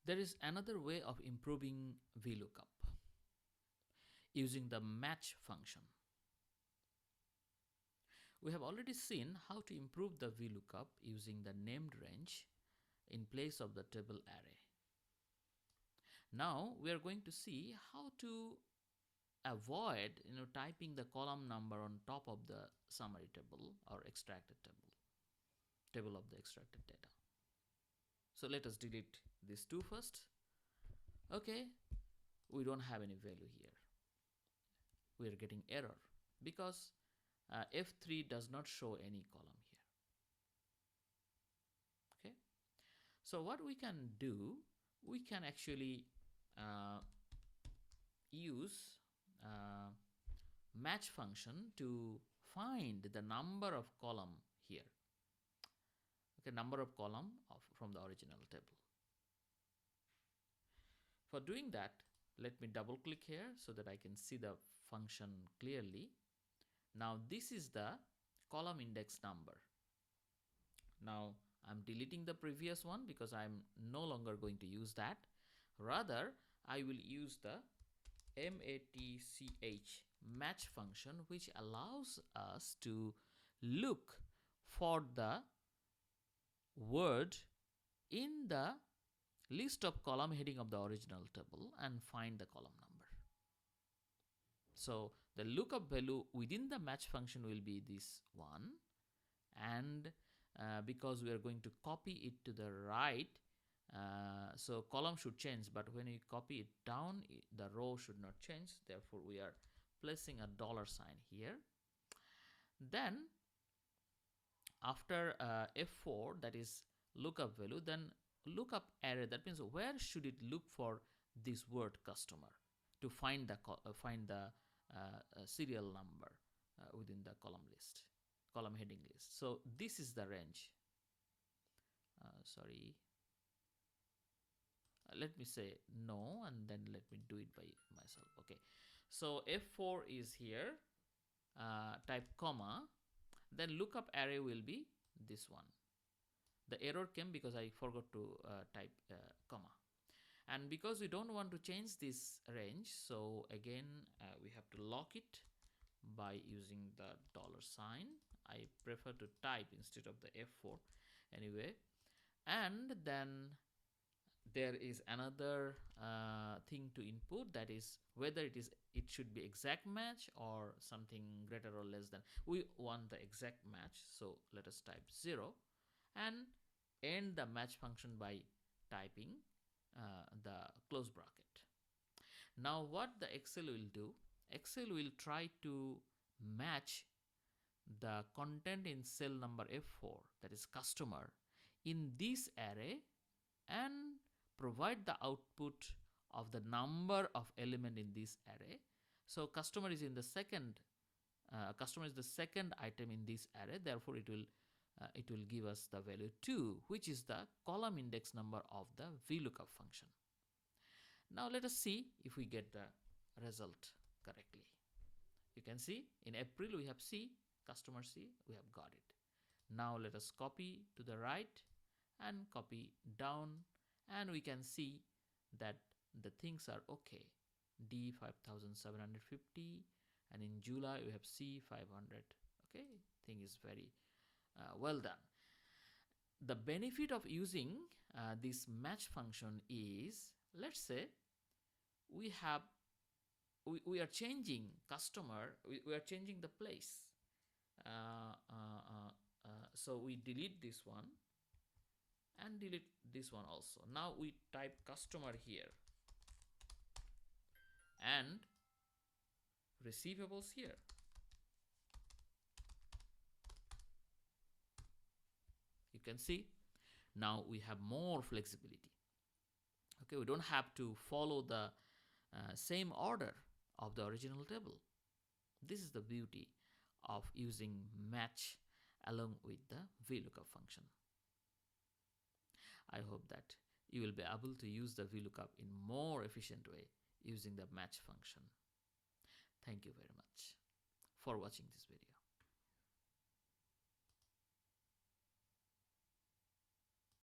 There is another way of improving VLOOKUP using the match function. We have already seen how to improve the VLOOKUP using the named range in place of the table array. Now we are going to see how to avoid typing the column number on top of the summary table or extracted table of the extracted data. So let us delete these two first. Okay, we don't have any value here. We are getting error because F3 does not show any column here. Okay, so what we can do, we can actually use match function to find the number of column here. Okay, number of column from the original table. For doing that, let me double click here so that I can see the function clearly. Now this is the column index number. Now I'm deleting the previous one because I'm no longer going to use that. Rather, I will use the match function, which allows us to look for the word in the list of column heading of the original table and find the column number. So the lookup value within the match function will be this one, and because we are going to copy it to the right, so column should change, but when you copy it down, the row should not change. Therefore we are placing a $sign here. Then after F4, that is lookup value, then lookup array, that means where should it look for this word customer to find the serial number within the column heading list. So this is the range. Let me say no, and then let me do it by myself. Okay, so F4 is here, type comma, then lookup array will be this one. The error came because I forgot to type comma, and because we don't want to change this range, so again we have to lock it by using the $sign. I prefer to type instead of the F4 anyway. And then there is another thing to input, that is whether it should be exact match or something greater or less than. We want the exact match, so let us type 0 and end the match function by typing the close bracket. Now what the Excel will do, Excel will try to match the content in cell number F4, that is customer, in this array and provide the output of the number of element in this array. So customer is in the second item in this array, therefore it will give us the value 2, which is the column index number of the VLOOKUP function. Now let us see if we get the result correctly. You can see in April we have C, customer C, we have got it. Now let us copy to the right and copy down, and we can see that the things are okay. D 5750, and in July we have C 500. Okay, thing is very well done. The benefit of using this match function is, let's say we are changing customer, we are changing the place. So we delete this one and delete this one also. Now we type customer here and receivables here. You can see now we have more flexibility. Okay, we don't have to follow the same order of the original table. This is the beauty of using match along with the VLOOKUP function. I hope that you will be able to use the VLOOKUP in more efficient way using the match function. Thank you very much for watching this video.